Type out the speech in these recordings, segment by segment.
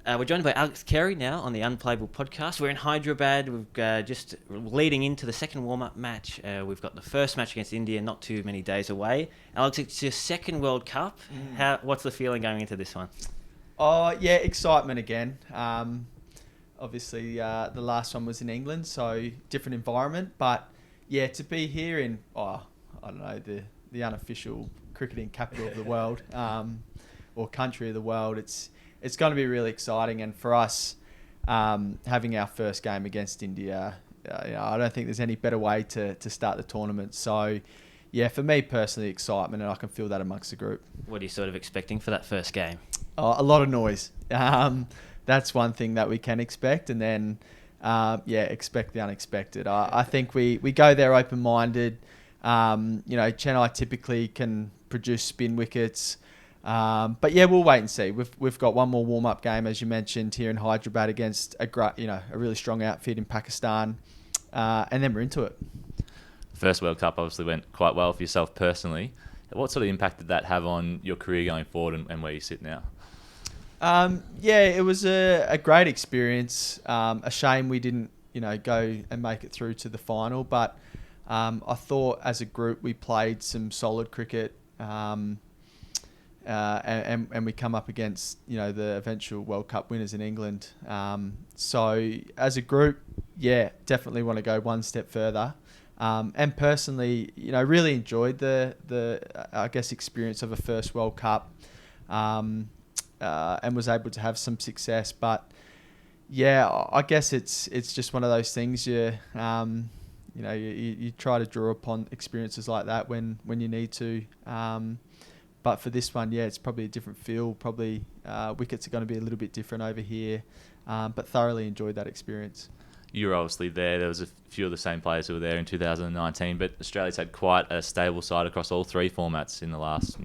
We're joined by Alex Carey now on the Unplayable Podcast. We're in Hyderabad. We've just leading into the second warm-up match. We've got the first match against India not too many days away. Alex, it's your second World Cup. What's the feeling going into this one? Oh, yeah, excitement again. Obviously, the last one was in England, so different environment. But, yeah, to be here in, I don't know, the unofficial cricketing capital of the world or country of the world, it's going to be really exciting. And for us, having our first game against India, I don't think there's any better way to start the tournament. So, yeah, for me personally, excitement, and I can feel that amongst the group. What are you sort of expecting for that first game? A lot of noise. That's one thing that we can expect. And then, expect the unexpected. I think we go there open-minded. Chennai typically can produce spin wickets. But yeah, we'll wait and see. We've got one more warm-up game, as you mentioned, here in Hyderabad against a really strong outfit in Pakistan. And then we're into it. First World Cup obviously went quite well for yourself personally. What sort of impact did that have on your career going forward and where you sit now? It was a great experience. A shame we didn't, go and make it through to the final. But I thought as a group we played some solid cricket, and we come up against the eventual World Cup winners in England. So as a group, definitely want to go one step further. And personally, really enjoyed the experience of a first World Cup. And was able to have some success, but I guess it's just one of those things. You try to draw upon experiences like that when you need to. But for this one, it's probably a different feel. Probably wickets are going to be a little bit different over here, but thoroughly enjoyed that experience. You were obviously there. There was a few of the same players who were there in 2019, but Australia's had quite a stable side across all three formats in the last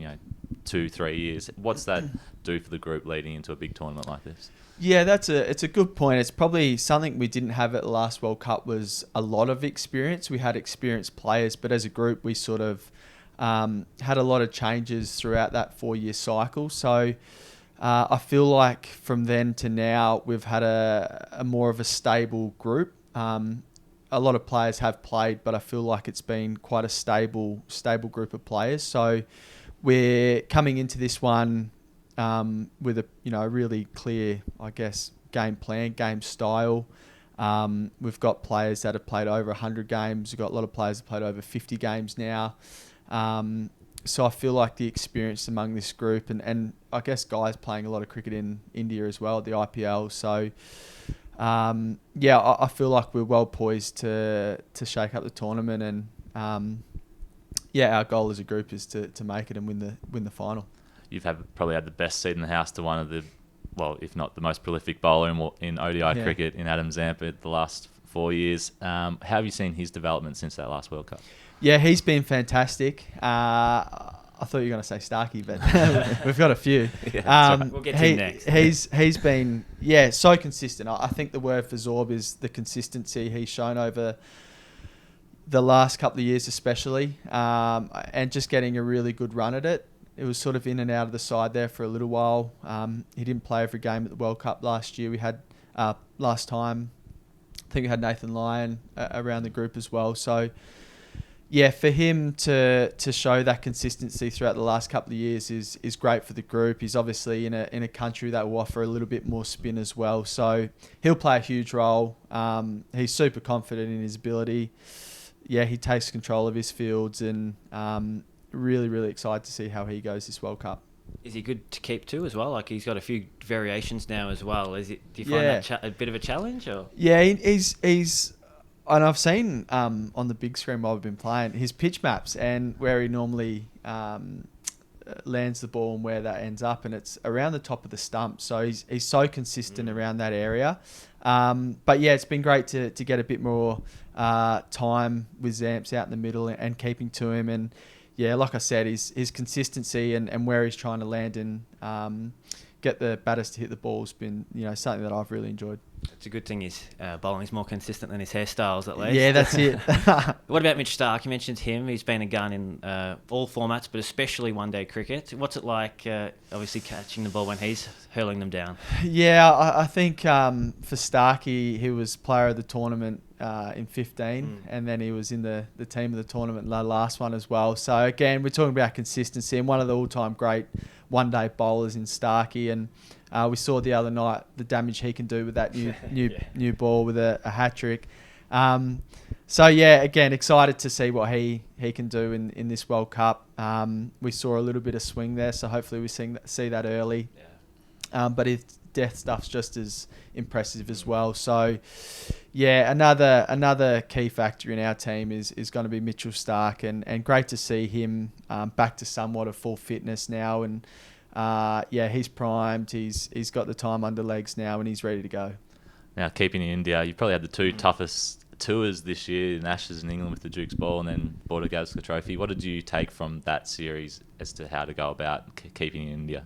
2-3 years. What's that do for the group leading into a big tournament like this? Yeah, it's a good point. It's probably something we didn't have at the last World Cup was a lot of experience. We had experienced players, but as a group we sort of had a lot of changes throughout that 4-year cycle. So I feel like from then to now we've had a more of a stable group. A lot of players have played, but I feel like it's been quite a stable group of players. So we're coming into this one with a really clear, game plan, game style. We've got players that have played over 100 games. We've got a lot of players that have played over 50 games now. So I feel like the experience among this group and I guess guys playing a lot of cricket in India as well, the IPL. So I feel like we're well poised to shake up the tournament and our goal as a group is to make it and win the final. You've probably had the best seat in the house to one of the, if not the most prolific bowler in ODI cricket in Adam Zampa the last 4 years. How have you seen his development since that last World Cup? Yeah, he's been fantastic. I thought you were going to say Starkey, but we've got a few. We'll get to him next. He's been so consistent. I think the word for Zorb is the consistency he's shown over the last couple of years especially, and just getting a really good run at it. It was sort of in and out of the side there for a little while. He didn't play every game at the World Cup last year. We had last time, I think we had Nathan Lyon around the group as well. So for him to show that consistency throughout the last couple of years is great for the group. He's obviously in a country that will offer a little bit more spin as well. So he'll play a huge role. He's super confident in his ability. He takes control of his fields and really, really excited to see how he goes this World Cup. Is he good to keep too as well? Like he's got a few variations now as well. Do you find that a bit of a challenge? Or? Yeah, he's and I've seen on the big screen while we've been playing his pitch maps and where he normally lands the ball and where that ends up, and it's around the top of the stump. So he's so consistent around that area. But it's been great to get a bit more time with Zamps out in the middle and keeping to him. And like I said, his consistency and where he's trying to land in get the batters to hit the ball has been, something that I've really enjoyed. It's a good thing his bowling's more consistent than his hairstyles, at least. Yeah, that's it. What about Mitch Starc? You mentioned him. He's been a gun in all formats, but especially one-day cricket. What's it like, obviously, catching the ball when he's hurling them down? Yeah, I think for Starkey, he was player of the tournament in 15, and then he was in the team of the tournament in the last one as well. So, again, we're talking about consistency, and one of the all-time great one-day bowlers in Starkey, and we saw the other night the damage he can do with that new ball with a hat-trick. So, yeah, again, excited to see what he can do in this World Cup. We saw a little bit of swing there, so hopefully we see that early. Yeah. But his death stuff's just as impressive as well. So, yeah, another key factor in our team is going to be Mitchell Starc, and great to see him back to somewhat of full fitness now. And he's primed. He's got the time under legs now, and he's ready to go. Now, keeping in India, you probably had the two toughest tours this year in Ashes in England with the Duke's Ball and then Border Gavaskar Trophy. What did you take from that series as to how to go about keeping in India?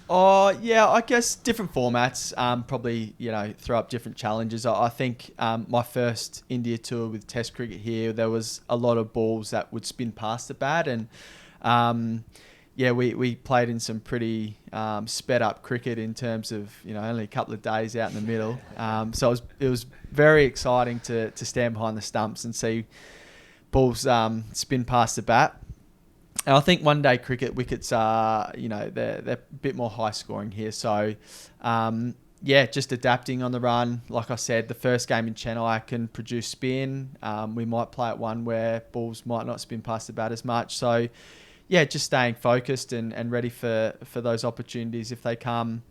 Oh, yeah, I guess different formats probably, throw up different challenges. I think my first India tour with Test cricket here, there was a lot of balls that would spin past the bat, and we played in some pretty sped up cricket in terms of, only a couple of days out in the middle. So it was very exciting to stand behind the stumps and see balls spin past the bat. And I think one-day cricket wickets are, they're a bit more high-scoring here. So, just adapting on the run. Like I said, the first game in Chennai can produce spin. We might play at one where balls might not spin past the bat as much. So, just staying focused and ready for those opportunities if they come.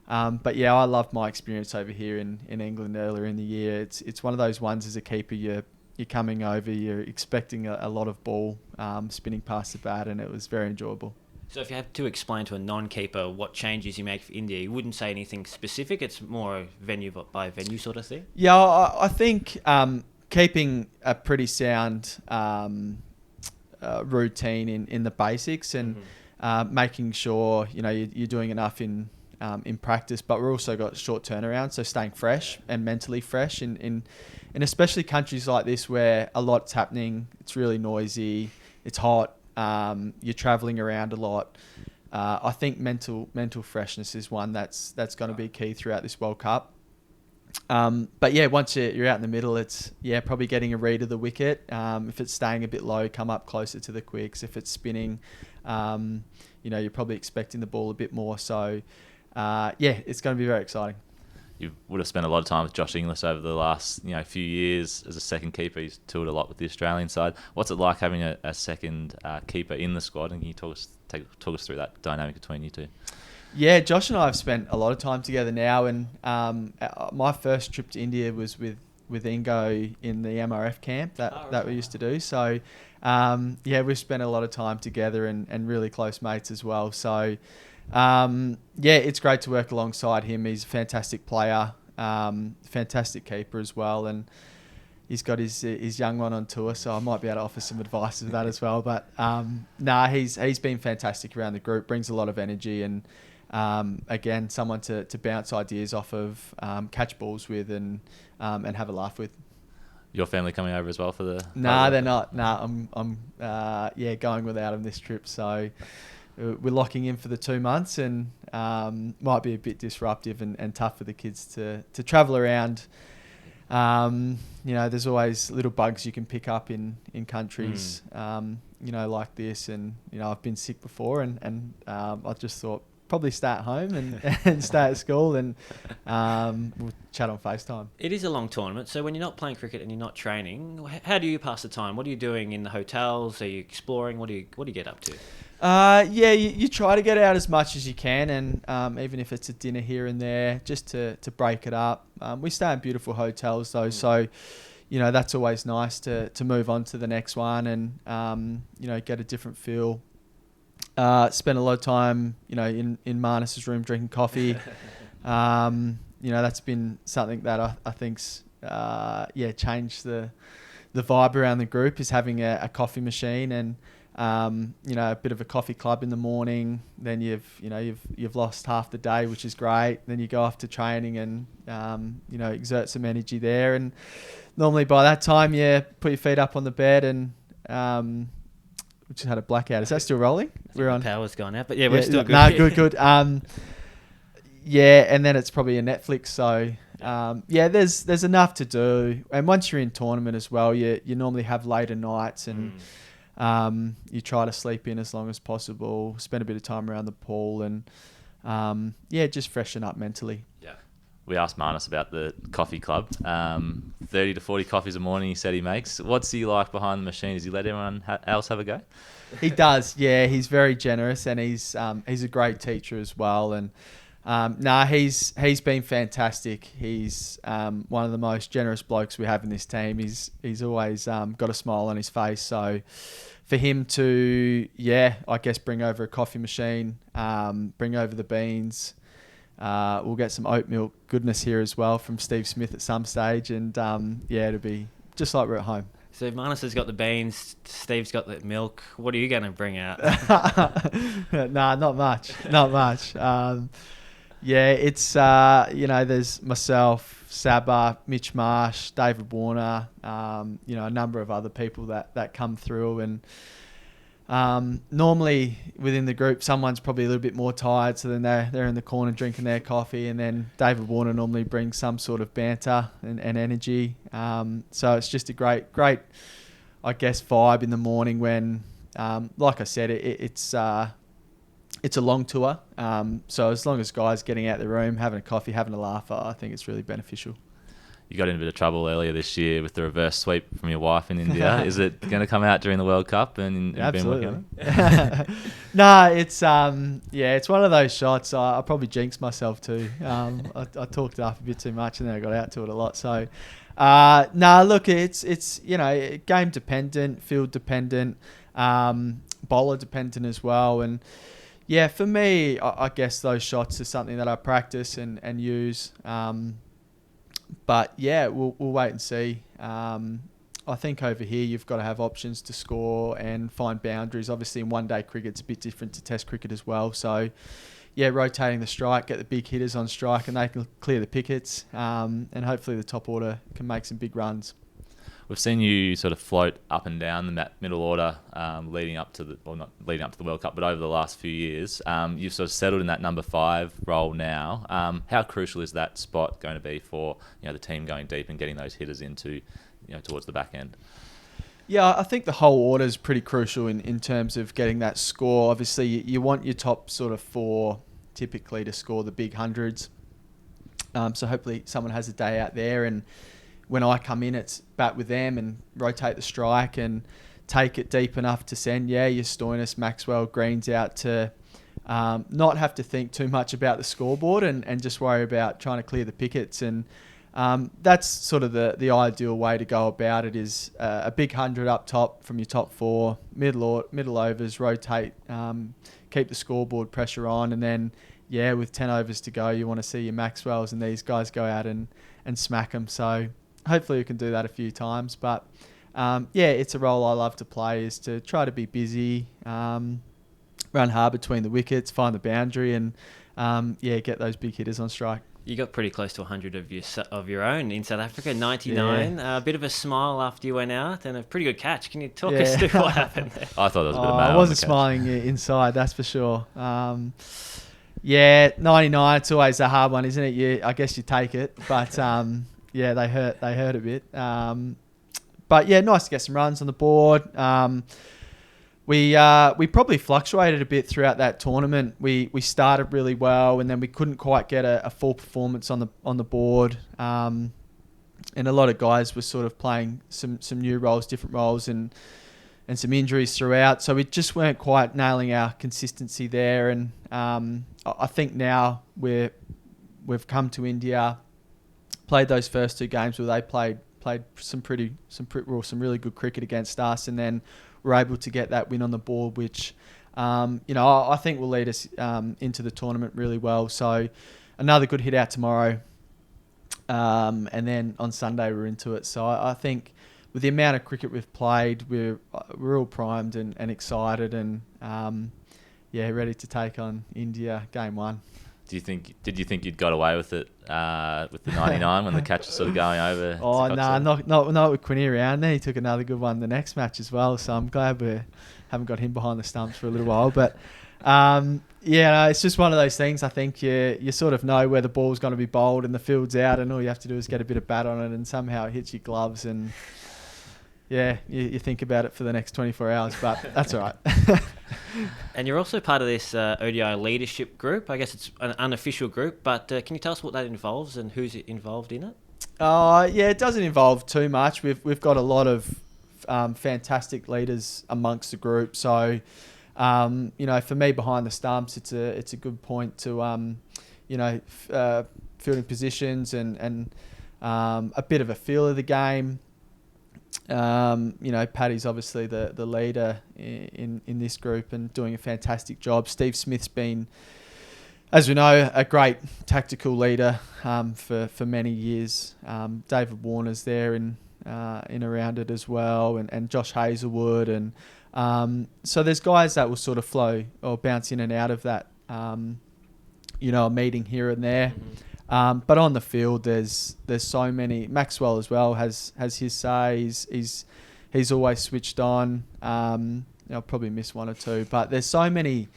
But I loved my experience over here in England earlier in the year. It's one of those ones as a keeper, you're coming over, you're expecting a lot of ball spinning past the bat, and it was very enjoyable. So if you had to explain to a non-keeper what changes you make for India, you wouldn't say anything specific? It's more a venue by venue sort of thing? Yeah, I think keeping a pretty sound routine in the basics and making sure, you're doing enough in practice, but we're also got short turnaround, so staying fresh and mentally fresh in especially countries like this where a lot's happening. It's really noisy, it's hot, you're traveling around a lot. I think mental freshness is one that's going to be key throughout this World Cup. But once you're out in the middle, it's probably getting a read of the wicket. If it's staying a bit low, come up closer to the quicks. If it's spinning, you're probably expecting the ball a bit more. So it's going to be very exciting. You would have spent a lot of time with Josh Inglis over the last few years as a second keeper. He's toured a lot with the Australian side. What's it like having a second keeper in the squad? And can you talk us through that dynamic between you two? Yeah, Josh and I have spent a lot of time together now, and my first trip to India was with Ingo in the MRF camp that we used to do. So we've spent a lot of time together and really close mates as well. So it's great to work alongside him. He's a fantastic player, fantastic keeper as well, and he's got his young one on tour, so I might be able to offer some advice with that as well. But he's been fantastic around the group, brings a lot of energy, and again, someone to bounce ideas off of, catch balls with, and have a laugh with. Your family coming over as well for the? Nah, they're not. I'm going without them this trip. So we're locking in for the 2 months, and might be a bit disruptive and tough for the kids to travel around. There's always little bugs you can pick up in countries, like this, and I've been sick before, and I just thought probably stay at home and stay at school, and we'll chat on FaceTime. It is a long tournament, so when you're not playing cricket and you're not training, how do you pass the time? What are you doing in the hotels? Are you exploring? What do you get up to? You try to get out as much as you can, and even if it's a dinner here and there, just to break it up. We stay in beautiful hotels though, so that's always nice to move on to the next one and get a different feel. Spent a lot of time in Marnus's room drinking coffee. That's been something that I think's changed the vibe around the group, is having a coffee machine, and a bit of a coffee club in the morning. Then you've lost half the day, which is great. Then you go off to training and exert some energy there. And normally by that time, put your feet up on the bed and we just had a blackout. Is that still rolling? We're on. Power's gone out, but we're still good. No, good. And then it's probably a Netflix. So there's enough to do. And once you're in tournament as well, you normally have later nights and you try to sleep in as long as possible. Spend a bit of time around the pool and just freshen up mentally. Yeah. We asked Marnus about the coffee club. 30 to 40 coffees a morning, he said he makes. What's he like behind the machine? Does he let everyone else have a go? He does, yeah. He's very generous and he's a great teacher as well. And he's been fantastic. He's one of the most generous blokes we have in this team. He's always got a smile on his face. So for him to, I guess bring over a coffee machine, bring over the beans. We'll get some oat milk goodness here as well from Steve Smith at some stage. And it'll be just like we're at home. So Marnus has got the beans, Steve's got the milk. What are you going to bring out? Not much. It's, there's myself, Sabah, Mitch Marsh, David Warner, a number of other people that come through. And normally within the group, someone's probably a little bit more tired, so then they're in the corner drinking their coffee, and then David Warner normally brings some sort of banter and energy. So it's just a great, I guess, vibe in the morning when, like I said, it's a long tour. So as long as guys getting out of the room, having a coffee, having a laugh, I think it's really beneficial. You got in a bit of trouble earlier this year with the reverse sweep from your wife in India. Is it going to come out during the World Cup? And absolutely. Been working on it? No, it's one of those shots. I probably jinxed myself too. I talked it up a bit too much, and then I got out to it a lot. So, look, it's game dependent, field dependent, bowler dependent as well, and. Yeah, for me, I guess those shots are something that I practice and use. But we'll wait and see. I think over here you've got to have options to score and find boundaries. Obviously, in one-day cricket, it's a bit different to Test cricket as well. So, rotating the strike, get the big hitters on strike, and they can clear the pickets. And hopefully, the top order can make some big runs. We've seen you sort of float up and down the middle order, not leading up to the World Cup, but over the last few years. You've sort of settled in that number 5 role now. How crucial is that spot going to be for the team going deep and getting those hitters into towards the back end? Yeah, I think the whole order is pretty crucial in terms of getting that score. Obviously, you want your top sort of 4 typically to score the big hundreds. So hopefully someone has a day out there, and when I come in, it's bat with them and rotate the strike and take it deep enough to send, your Stoinis, Maxwell, Greens out to not have to think too much about the scoreboard and just worry about trying to clear the pickets. And that's sort of the ideal way to go about it is a big 100 up top from your top 4, middle overs, rotate, keep the scoreboard pressure on, and then, with 10 overs to go, you want to see your Maxwells and these guys go out and smack them. So hopefully we can do that a few times. But, it's a role I love to play, is to try to be busy, run hard between the wickets, find the boundary, and, get those big hitters on strike. You got pretty close to 100 of your own in South Africa, 99. A bit of a smile after you went out and a pretty good catch. Can you talk us through what happened there? I thought there was a bit of mail. I wasn't smiling inside, that's for sure. 99, it's always a hard one, isn't it? I guess you take it. But, they hurt a bit. But, nice to get some runs on the board. We probably fluctuated a bit throughout that tournament. We started really well, and then we couldn't quite get a full performance on the board. And a lot of guys were sort of playing some new roles, different roles, and some injuries throughout. So we just weren't quite nailing our consistency there. And I think now we've come to India, played those first 2 games where they played some really good cricket against us, and then we're able to get that win on the board, which, I think will lead us into the tournament really well. So another good hit out tomorrow. And then on Sunday we're into it. So I think with the amount of cricket we've played, we're all primed and excited and ready to take on India game 1. Did you think you'd got away with it with the 99 when the catch was sort of going over? Oh no, not with Quinny around there. He took another good one the next match as well. So I'm glad we haven't got him behind the stumps for a little while. But it's just one of those things. I think you sort of know where the ball's going to be bowled and the field's out, and all you have to do is get a bit of bat on it, and somehow it hits your gloves, and you think about it for the next 24 hours. But that's all right. And you're also part of this ODI leadership group. I guess it's an unofficial group, but can you tell us what that involves and who's involved in it? It doesn't involve too much. We've got a lot of fantastic leaders amongst the group. So, for me behind the stumps, it's a good point to, fielding positions and a bit of a feel of the game. Paddy's obviously the leader in this group and doing a fantastic job. Steve Smith's been, as we know, a great tactical leader for many years. David Warner's there in around it as well, and Josh Hazelwood, and so there's guys that will sort of flow or bounce in and out of that, a meeting here and there. Mm-hmm. But on the field, there's so many. Maxwell as well has his say. He's always switched on. I'll probably miss one or two, but there's so many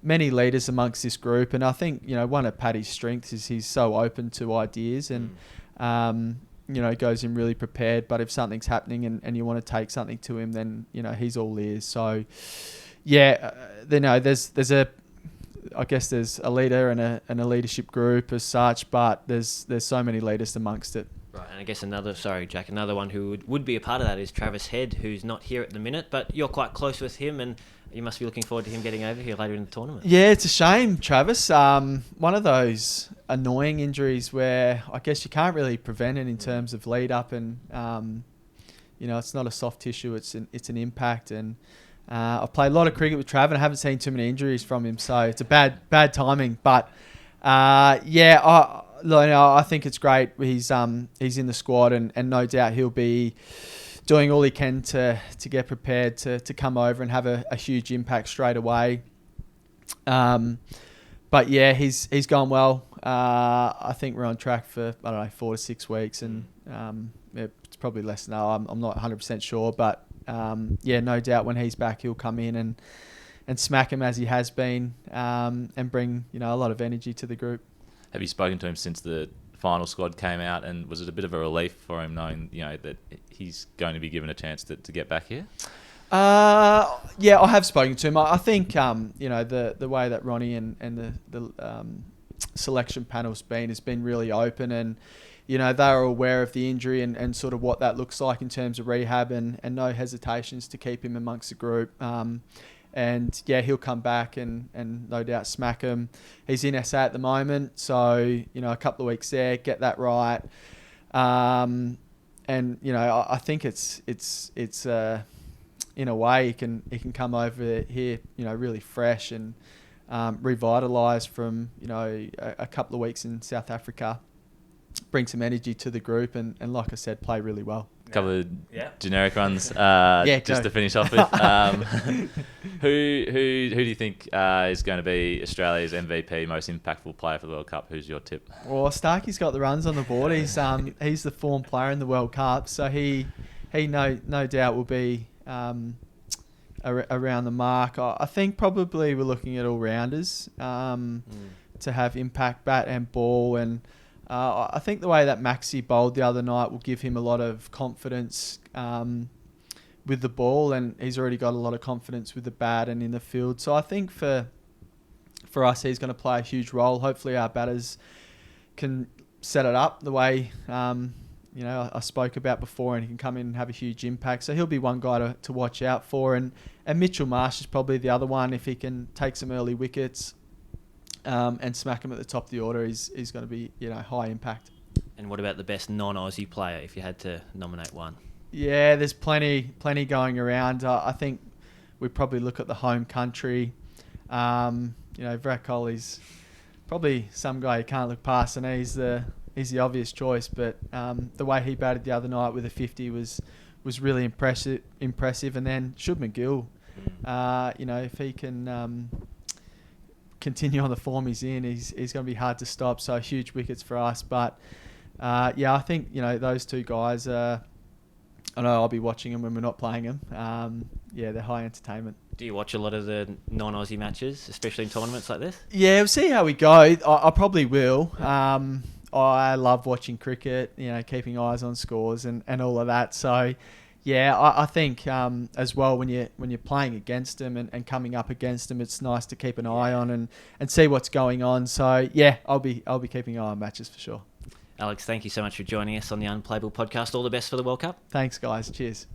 leaders amongst this group, and I think one of Paddy's strengths is he's so open to ideas and goes in really prepared. But if something's happening and you want to take something to him, then he's all ears. So there's a leader and a leadership group as such, but there's so many leaders amongst it. Right, and I guess another one who would be a part of that is Travis Head, who's not here at the minute, but you're quite close with him, and you must be looking forward to him getting over here later in the tournament. Yeah, it's a shame, Travis. One of those annoying injuries where I guess you can't really prevent it in terms of lead up, and it's not a soft tissue; it's an impact. And I've played a lot of cricket with Trav, and I haven't seen too many injuries from him, so it's a bad timing. But I think it's great. He's in the squad, and no doubt he'll be doing all he can to get prepared to come over and have a huge impact straight away. But he's gone well. I think we're on track for 4 to 6 weeks, and it's probably less now. I'm not 100% sure, but no doubt when he's back, he'll come in and smack him as he has been, and bring a lot of energy to the group. Have you spoken to him since the final squad came out, and was it a bit of a relief for him knowing that he's going to be given a chance to get back here? I have spoken to him. I think the way that Ronnie and the selection panel's has been really open, and they're aware of the injury and sort of what that looks like in terms of rehab, and no hesitations to keep him amongst the group. And he'll come back and no doubt smack him. He's in SA at the moment, so a couple of weeks there, get that right. And I think it's in a way he can come over here, really fresh and revitalised from a couple of weeks in South Africa, bring some energy to the group, and like I said, play really well. Couple of generic runs just to finish off with. Who do you think is going to be Australia's MVP, most impactful player for the World Cup? Who's your tip? Well, Starkey's got the runs on the board. He's the form player in the World Cup, so he no doubt will be around the mark. I think probably we're looking at all rounders to have impact, bat and ball, and I think the way that Maxi bowled the other night will give him a lot of confidence with the ball, and he's already got a lot of confidence with the bat and in the field. So I think for us, he's going to play a huge role. Hopefully our batters can set it up the way I spoke about before, and he can come in and have a huge impact. So he'll be one guy to watch out for. And Mitchell Marsh is probably the other one. If he can take some early wickets and smack him at the top of the order, he's going to be high impact. And what about the best non-Aussie player, if you had to nominate one? Yeah, there's plenty going around. I think we probably look at the home country. Virat Kohli's probably some guy you can't look past, and he's the obvious choice. But the way he batted the other night with a 50 was was really impressive. And then Shubman Gill, if he can continue on the form he's in, he's going to be hard to stop. So huge wickets for us. But I think those two guys. I know I'll be watching them when we're not playing them. They're high entertainment. Do you watch a lot of the non-Aussie matches, especially in tournaments like this? Yeah, we'll see how we go. I probably will. I love watching cricket, keeping eyes on scores and all of that. So, I think as well when you're playing against them and coming up against them, it's nice to keep an eye on and see what's going on. So, I'll be keeping an eye on matches for sure. Alex, thank you so much for joining us on the Unplayable Podcast. All the best for the World Cup. Thanks, guys. Cheers.